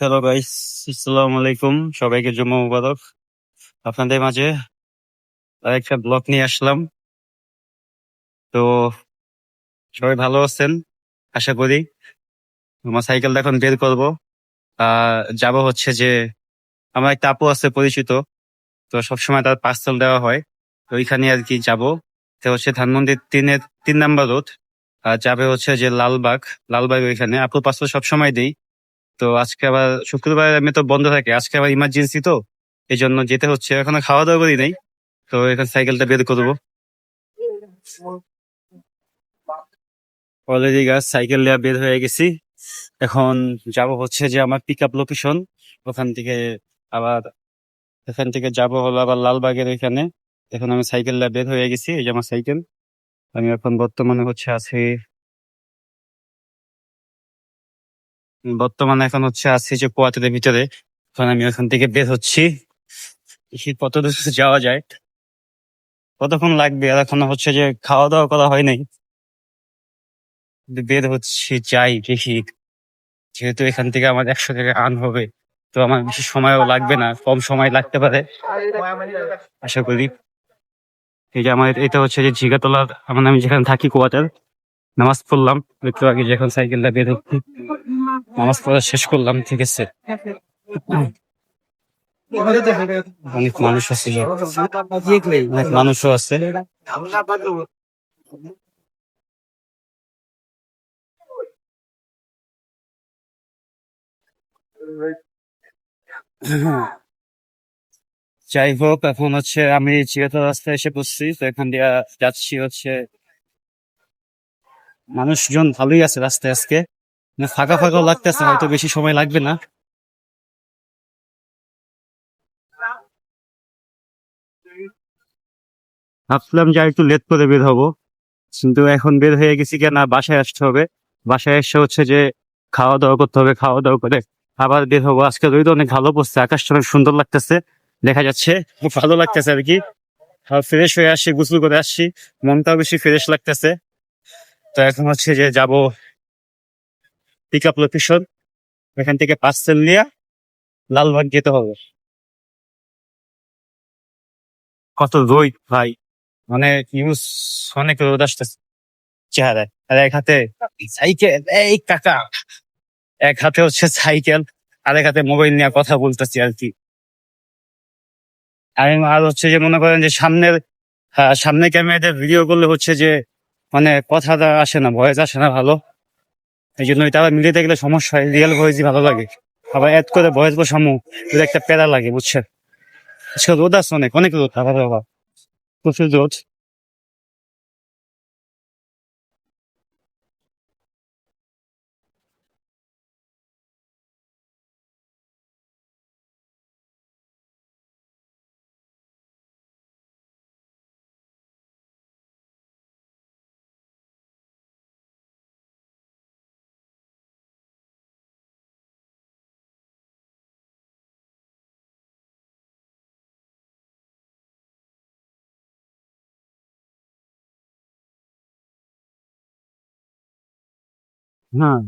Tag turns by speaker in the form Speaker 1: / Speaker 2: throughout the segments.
Speaker 1: Hello guys, আসসালামু আলাইকুম। সবাইকে জুম্মা মুবারক। আপনাদের মাঝে আরেকটা ব্লগ নিয়ে আসলাম। তো সবাই ভালো আছেন আশা করি। আমার সাইকেলটা এখন বের করবো। যাব হচ্ছে যে আমার একটা আপু আছে পরিচিত, তো সবসময় তার পার্সেল দেওয়া হয়। তো ওইখানে আর কি যাব। তো হচ্ছে ধানমন্ডি 3 নাম্বার রোড। আর যাবে হচ্ছে যে লালবাগ ওইখানে আপুর পার্সেল সবসময় দেই। তো আজকে আবার শুক্রবার আমি তো বন্ধ থাকে, আজকে আবার ইমার্জেন্সি, তো এই জন্য যেতে হচ্ছে। এখনো খাওয়া দাওয়া করি নাই, তো এখন সাইকেলটা বের করবো। অলরেডি গাছ সাইকেল নিয়ে বের হয়ে গেছি। এখন যাব হচ্ছে যে আমার পিক আপ লোকেশন, ওখান থেকে আবার এখান থেকে যাব হলো আবার লালবাগের এখানে। এখন আমি সাইকেল নিয়ে বের হয়ে গেছি, এই যে আমার সাইকেল। আমি এখন বর্তমানে এখন হচ্ছে আছি যে কোয়ার্টারের ভিতরে। এখন আমি ওখান থেকে বের হচ্ছি। দেখি কত দূর যাওয়া যায়, কতক্ষণ লাগবে। আর এখন হচ্ছে যে খাওয়া দাওয়া করা হয় নাই, বের হচ্ছি, যাই দেখি। যেহেতু এখান থেকে আমার 100 টাকা আর্ন হবে, তো আমার বেশি সময়ও লাগবে না, কম সময় লাগতে পারে আশা করি। এই যে আমার এটা হচ্ছে যে ঝিগাতলার, আমার আমি যেখানে থাকি কোয়ার্টার। নামাজ পড়লাম একটু আগে, যখন সাইকেলটা বের হচ্ছি নামাজ পড়া শেষ করলাম, ঠিক আছে। অনেক মানুষ আছে, অনেক মানুষও আছে। যাই হোক, এখন হচ্ছে আমি ঝিগাতলা রাস্তায় এসে পড়ছি, তো এখান দিয়ে যাচ্ছি হচ্ছে। মানুষজন ভালোই আছে রাস্তায় আজকে, মানে ফাঁকা ফাঁকাও লাগতেছে, হয়তো বেশি সময় লাগবে না। ভাবলাম যে একটু লেট করে বের হবো, কিন্তু এখন বের হয়ে গেছি কেন, বাসায় আসতে হবে। বাসায় এসে হচ্ছে যে খাওয়া দাওয়া করতে হবে, খাওয়া দাওয়া করে আবার বের হবো। আজকে রোদ অনেক ভালো পড়ছে, আকাশটা অনেক সুন্দর লাগতেছে, দেখা যাচ্ছে, খুব ভালো লাগতেছে আর কি। ফ্রেশ হয়ে আসছি, গোসল করে আসছি, মনটাও বেশি ফ্রেশ লাগতেছে। তো এখন হচ্ছে যে যাব পিক আপ লোকেশন, এখান থেকে পার্সেল নিয়ে লালবাগ যেতে হবে। কত রোদ ভাই, মানে ইউজ, অনেক রোদ আসতেছে চেহারায়। আর এক হাতে সাইকেল, এই কাকা, এক হাতে হচ্ছে সাইকেল, আরেক হাতে মোবাইল নিয়ে কথা বলতেছি আর কি। আর হচ্ছে যে মনে করেন যে সামনে ক্যামেরাতে ভিডিও করলে হচ্ছে যে মানে কথাটা আসে না, ভয়েস আসে না ভালো। এই জন্য এটা আবার মিলিয়ে দেখলে সমস্যা হয়, রিয়েল ভয়েসই ভালো লাগে। আবার এড করে ভয়েস বসামু, এটা একটা প্যারা লাগে, বুঝছেন। আজকে রোদ আছে, অনেক অনেক রোদ, আবার বাবা, প্রচুর রোদ। হ্যাঁ,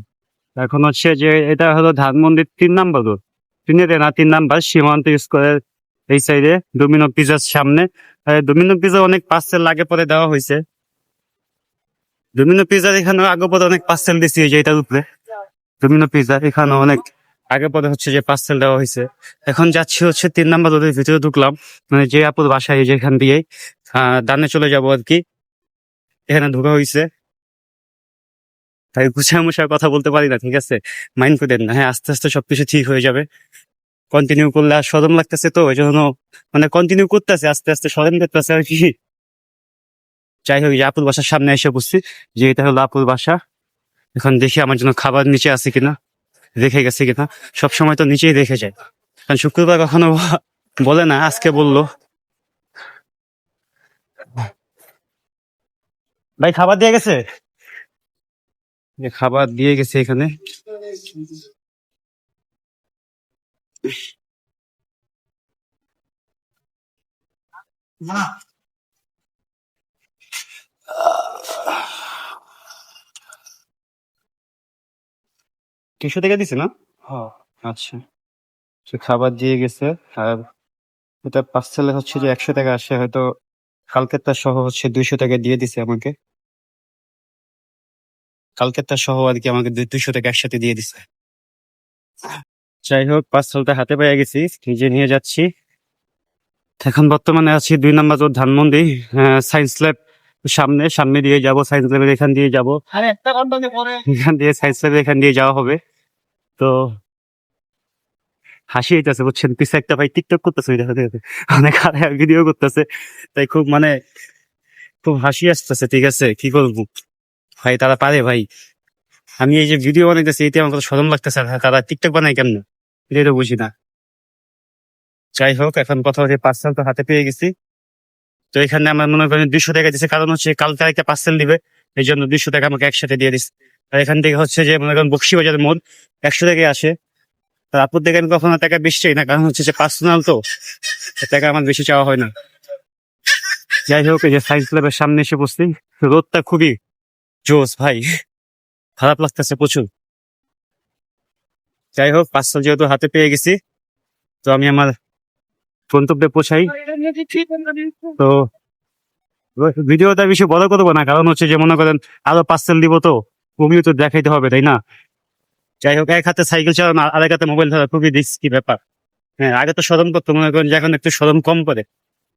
Speaker 1: এখন হচ্ছে যে এটা হলো ধানমন্ডি 3 নাম্বার রোড, তিনেতে না 3 নাম্বার সীমান্ত স্কোয়ারের এই সাইডে, ডোমিনো পিজার সামনে। ডোমিনো পিজা অনেক পার্সেল আগে পরে দেওয়া হয়েছে। ডোমিনো পিজার এখানে আগে পরে অনেক পার্সেল দিছি, এই যে এটার উপরে ডোমিনো পিজা, এখানে অনেক আগে পরে হচ্ছে যে পার্সেল দেওয়া হয়েছে। এখন যাচ্ছি হচ্ছে 3 নাম্বার রোডের ভিতরে ঢুকলাম, মানে যে আপুর বাসায়, এই যে এখান দিয়েই ডানে চলে যাবো আর কি। এখানে ঢোকা হয়েছে, তাই গুছায় মুছায় কথা বলতে পারি না, ঠিক আছে, মাইন্ড করেন না। হ্যাঁ, আস্তে আস্তে সবকিছু ঠিক হয়ে যাবে। কন্টিনিউ করলে আর সরম লাগতেছে, তো ওই জন্য মানে কন্টিনিউ করতেছে, আস্তে আস্তে সরম করতেছে আর কি। যাই হোক, এই যে আপুর বাসার সামনে এসে বুঝছি যে এটা হলো আপুর বাসা। এখন দেখি আমার জন্য খাবার নিচে আছে কিনা, রেখে গেছে কিনা। সবসময় তো নিচেই রেখে যায়, কারণ শুক্রবার কখনো বলে না, আজকে বললো। ভাই খাবার দিয়ে গেছে, যে খাবার দিয়ে গেছে এখানে। কিছু থেকে দিছে না? হ্যাঁ, আচ্ছা, তো খাবার দিয়ে গেছে। আর এটা পার্সেলে হচ্ছে যে 100 টাকা আসে, হয়তো কালকেরটা সহ হচ্ছে 200 টাকা দিয়ে দিছে আমাকে। কালকেরটা সহ আর কি আমাকে 200 টাকা একসাথে দিয়ে দিছে। যাই হোক, পার্সেলটা হাতে পেয়ে গেছি, নিজে নিয়ে যাচ্ছি। এখন বর্তমানে আছি 2 নম্বর রোড ধানমন্ডি, সায়েন্স ল্যাব সামনে। সামনে দিয়ে যাব, সায়েন্স ল্যাবের এখান দিয়ে যাব, এখান দিয়ে সায়েন্স ল্যাবের এখান দিয়ে যাওয়া হবে। তো হাসি হইতেছে বুঝছেন, পিছে একটা ভাই টিকটক করতেছে, ওই দেখতে দেখতে অনেক ভিডিও করতেছে। তাই খুব মানে খুব হাসি আসতেছে। ঠিক আছে, কি করবো ভাই, তারা পারে ভাই। আমি এই যে ভিডিও বানাইতেছি, এতে আমার কত শরম লাগতেছে, আর তারা টিকটক বানায় কেমন, এটাই তো বুঝি না। যাই হোক, এখন কথা হচ্ছে পার্সেল তো হাতে পেয়ে গেছি। তো এখানে আমার মনে করেন 200 টাকা দিচ্ছে, কারণ হচ্ছে কালকে একটা পার্সেল দিবে, এই জন্য 200 টাকা আমাকে একসাথে দিয়ে দিচ্ছে। আর এখান থেকে হচ্ছে যে মনে করেন বকশিবাজারের মোড় 100 টাকায় আসে। আর আপুর থেকে আমি কখনো টাকা বেশি চাই না, কারণ হচ্ছে যে পার্সোনাল তো, টাকা আমার বেশি চাওয়া হয় না। যাই হোক, এই যে সায়েন্স ল্যাবের সামনে এসে বসছি। রোদটা খুবই জোস ভাই, খারাপ লাগতেছে প্রচুর। যাই হোক, পার্সেল যেহেতু হাতে পেয়ে গেছি, তো আমি আমার গন্তব্যে পৌঁছাই। তো ভিডিওটা বেশি বড় করবো না, কারণ হচ্ছে যে মনে করেন আরো পার্সেল দিব, তো ওগুলো তো দেখাইতে হবে তাই না। যাই হোক, এক হাতে সাইকেল চালানো আর এক হাতে মোবাইল ধরা খুবই রিস্কি ব্যাপার। হ্যাঁ, আগে তো শরম করতো, মনে করেন যে এখন একটু শরম কম করে।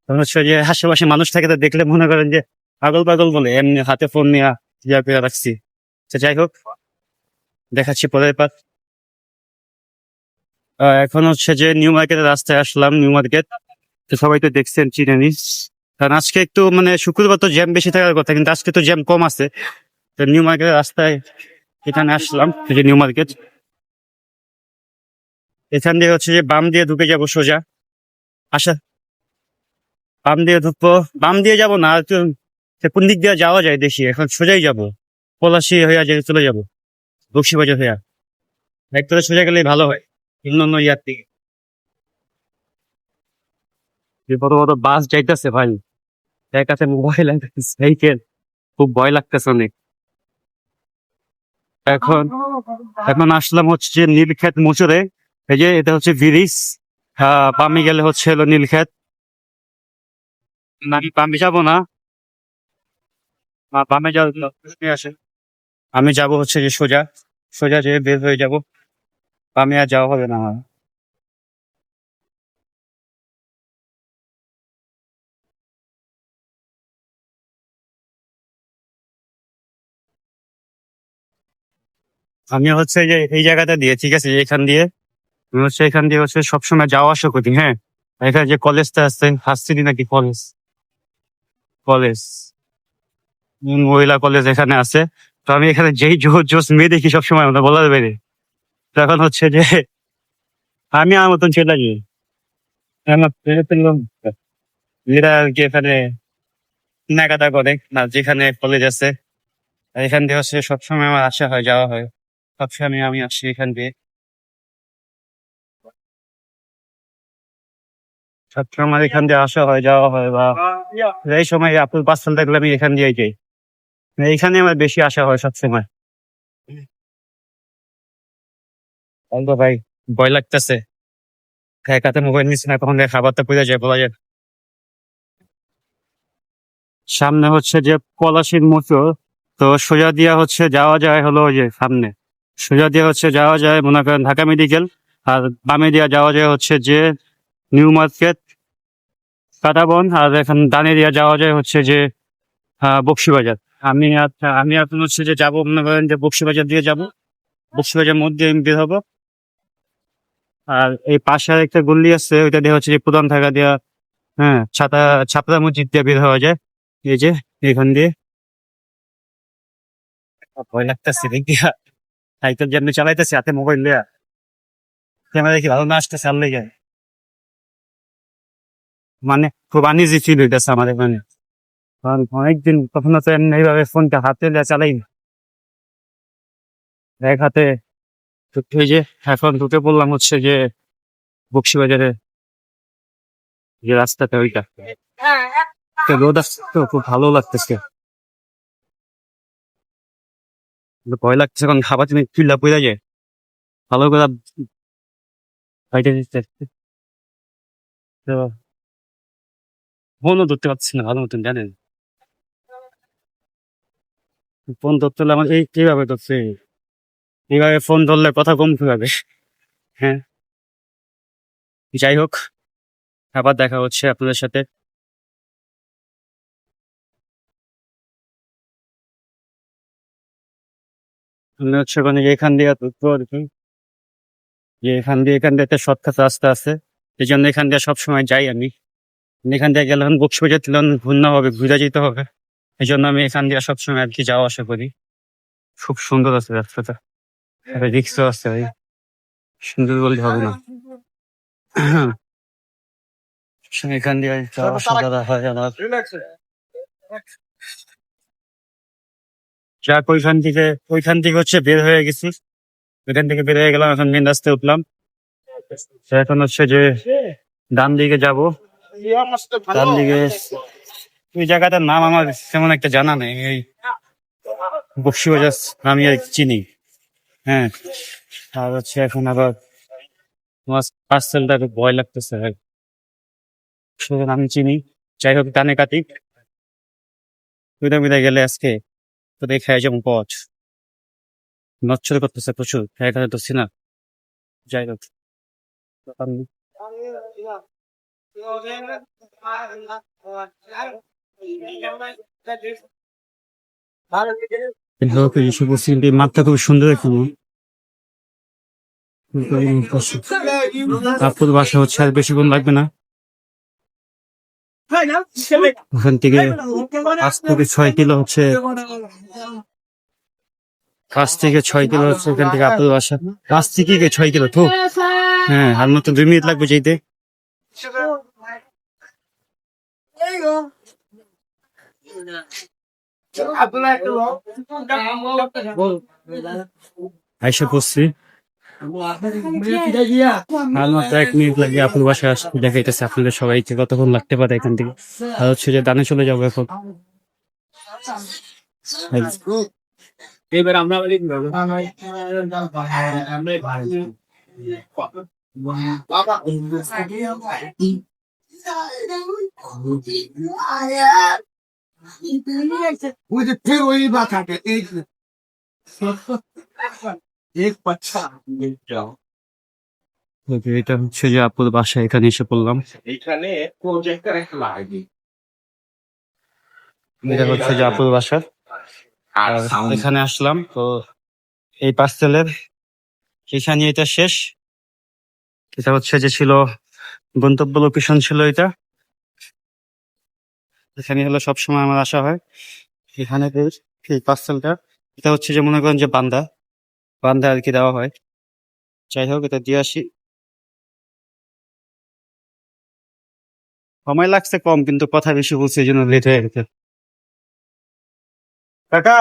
Speaker 1: কারণ হচ্ছে যে আশেপাশে মানুষ থাকে, তো দেখলে মনে করেন যে পাগল পাগল বলে, এমনি হাতে ফোন নিয়ে ইয়া করে রাখছি। তো যাই হোক, দেখাচ্ছি পরের পার। এখন হচ্ছে যে নিউ মার্কেটের রাস্তায় আসলাম, নিউ মার্কেট। তো সবাই তো দেখছেন, চিনেনি। কারণ আজকে একটু মানে শুক্রবার তো জ্যাম বেশি থাকার কথা, কিন্তু আজকে তো জ্যাম কম আছে। তো নিউ মার্কেটের রাস্তায় এখানে আসলাম, এই যে নিউ মার্কেট। এখান দিয়ে হচ্ছে যে বাম দিয়ে ঢুকে যাবো সোজা। আশা বাম দিয়ে ঢুকবো, বাম দিয়ে যাবো না, একটু কোন দিক দিয়ে যাওয়া যায় দেখি, এখন সোজাই যাবো। পলাশি হইয়া যে চলে যাবো, বক্সিবাজার হইয়া। একবারে সোজা গেলেই ভালো হয়, অন্য অন্য ইয়ার থেকে। যে বড় বড় বাস যাইতেছে ভাই, এর কাছে মোবাইল সাইকেল, খুব ভয় লাগতেছে অনেক। এখন এখন আসলাম হচ্ছে যে নীলক্ষেত মোচরে। এই যে এটা হচ্ছে ব্রিজ, বামে গেলে হচ্ছে হলো নীলক্ষেত। না, আমি বামে যাবো না, বামে যাও আসে। আমি যাব হচ্ছে যে সোজা, সোজা যেয়ে বের হয়ে যাব, বামে আর যাওয়া হবে না আমার। আমি হচ্ছে যে এই জায়গাটা দিয়ে, ঠিক আছে, এখান দিয়ে আমি হচ্ছে এখান দিয়ে হচ্ছে সবসময় যাওয়া আসা করি। হ্যাঁ, এখানে যে কলেজটা আছে, হাসছিলি নাকি কলেজ, কলেজ মহিলা কলেজ এখানে আছে। তো আমি এখানে যেই জোর জোস মেয়ে দেখি সবসময়, আমরা বলার বাইরে। তখন হচ্ছে যে আমি আমার মতন চলে যাই। আমার প্রেমে পেলাম এরা আর কি এখানে কেনাকাটা করে না, যেখানে কলেজ আছে। আর এখান দিয়ে হচ্ছে সবসময় আমার আসা হয়, যাওয়া হয়। সবসময় আমি আমি আসি এখান দিয়ে, সবসময় আমার এখান দিয়ে আসা হয়, যাওয়া হয়। বা এই সময় আপুর পার্সেল থাকলে আমি এখান দিয়ে যাই, এইখানে আমার বেশি আসা হয় সবসময়। বলতো ভাই, ভয় লাগতেছে, এক হাতে মোবাইল নিচ্ছে না, তখন দিয়ে খাবারটা পড়ে যায়, বলা যায় না। সামনে হচ্ছে যে পলাশির মোচর। তো সোজা দিয়া হচ্ছে যাওয়া যায় হলো ওই যে সামনে, সোজা দিয়ে হচ্ছে যাওয়া যায় মনে করেন ঢাকা মেডিকেল। আর বামে দিয়া যাওয়া যায় হচ্ছে যে নিউ মার্কেট, কাটাবন। আর এখন ডানে দিয়া যাওয়া যায় হচ্ছে যে বক্সিবাজার। আমি এখন হচ্ছে যে যাবো মনে করেন যে বক্সিবাজার দিয়ে যাব, বক্সিবাজার মধ্যে আমি বের হবো। আর এই পাশে আর একটা গল্লি আছে, ওইটা দিয়ে হচ্ছে যে পুরান ঢাকা দিয়া, হ্যাঁ, ছাপড়া মসজিদ দিয়ে বের হওয়া যায়। এই যে এখান দিয়ে। ভয় লাগতেছে দেখ দিয়া, সাইকেল যেমনি চালাইতেছে, হাতে মোবাইল দেয়া, ক্যামেরা দেখি ভালো না আসতেছে, আর লেগে মানে খুব আনইজি ফিল হইতেছে আমাদের মানে। কারণ অনেকদিন কখনো তো এমনি এইভাবে ফোনটা হাতে লিয়ে চালাই না। এক হাতে ওই যে এখন ঢুকে পড়লাম হচ্ছে যে বক্সিবাজারে, যে রাস্তাটা ওইটা, তো রোদ আসছে তো খুব ভালো লাগতেছে, কিন্তু ভয় লাগতেছে কারণ খাবার তুমি চুলা পড়ে যায় ভালো করে। হাইটে দিচ্ছে। তো ফোনও ধরতে পারছি না ভালো মতন, জানেন? ফোন ধরতে হলে আমার এই কিভাবে ধরছে, এইভাবে ফোন ধরলে কথা কম কিভাবে? হ্যাঁ, যাই হোক, আবার দেখা হচ্ছে আপনাদের সাথে। আমি হচ্ছে ওখানে এখান দিয়ে ঢুকবো আর কি, যে এখান দিয়ে একটা শর্টকাট রাস্তা আছে, এই জন্য এখান দিয়ে সবসময় যাই আমি। এখান দিয়ে গেলে কক্সবাজার থেকে ঘুরনা হবে, ঘুরে যেতে হবে, এই জন্য আমি এখান দিয়ে সবসময় আর কি যাওয়া আসা করি। খুব সুন্দর আছে রাস্তাটা, রিক্সও আছে ভাই, সুন্দর বলতে হবে না। এখান দিয়ে যাওয়া আসা করা হয় আমার। যাক, ওইখান থেকে হচ্ছে বের হয়ে গেছি, ওইখান থেকে বের হয়ে গেলাম, এখন মেন রাস্তায় উঠলাম। তো এখন হচ্ছে যে ডান দিকে যাব, ডান দিকে ওই জায়গাটার নাম আমার তেমন একটা জানা নেই, এই বক্সিবাজার আমি আর কি চিনি। হ্যাঁ, আর হচ্ছে এখন আবার তোমার পার্সেলটা ভয় লাগতেছে আর সেখানে আমি চিনি। যাই হোক, ডানে কাটি, দুইটা মিলে গেলে আজকে তো দেখে যেমন পথ নচ্ছর করতেছে প্রচুর, এখানে তো না। যাই হোক, মাঠটা খুব সুন্দর এখানে। তারপর বাসা হচ্ছে আর বেশিক্ষণ লাগবে না, ওখান থেকে 5 থেকে 6 কিলো হচ্ছে, 5 থেকে 6 কিলো হচ্ছে এখান থেকে আপুর বাসা। 5 থেকে 6 কিলো তো, হ্যাঁ, আর মাত্র 2 মিনিট লাগবে যেতে। আইসা পড়ছি, আর মাত্র 1 মিনিট লাগে আপুর বাসায় আসতে, দেখাইতেছে আপনাদের সবাইকে কতক্ষণ লাগতে পারে এখান থেকে। আর হচ্ছে যে ডানে চলে যাবো এখন। এবার আমরা फिर वही बात आके एक पच्छा এটা হচ্ছে যে আপুর বাসা, এখানে এসে পড়লাম। এখানে প্রজেক্টর একটা লাগে, এটা হচ্ছে যে আপুর বাসা। আর এখানে আসলাম তো, এই পার্সেলের এখানে এটা শেষ। এটা হচ্ছে যে ছিল গন্তব্য লোকেশন, ছিল এটা। এখানে হলো সবসময় আমার আসা হয়, এখানে এই পার্সেলটা, এটা হচ্ছে যে মনে করেন যে বান্দা বান্দা আর কি দেওয়া হয়। যাই হোক, এটা দিয়ে আসি। সময় লাগছে কম, কিন্তু কথা বেশি বলছে, এই জন্য লেট হয়ে গেছে। কাকা,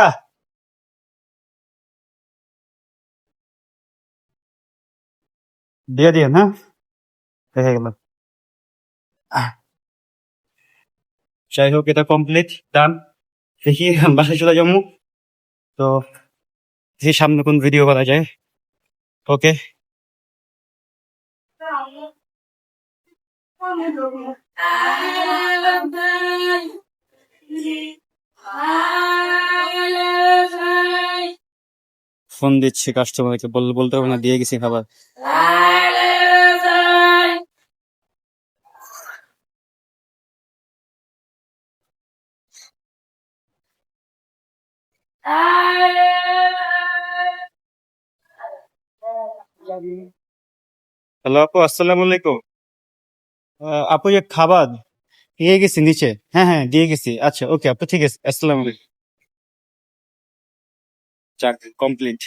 Speaker 1: দিয়ে দিয়ে না, দেখে গেলাম। যাই হোক, এটা কমপ্লিট, ডান। দেখি বাসায় চলে যাবো। তো দেখি সামনে কোন ভিডিও করা যায়। ওকে। ফোন দিচ্ছি কাস্টমারকে, বলতে হবে না দিয়ে গেছি খাবার। হ্যালো আপু, আসসালামু আলাইকুম। আপু, ये খাবার দিয়ে গেছি নিচে। হ্যাঁ হ্যাঁ, দিয়ে গেছি। আচ্ছা, ওকে আপু, ঠিক আছে, আসসালামু আলাইকুম। যাক, কমপ্লিট।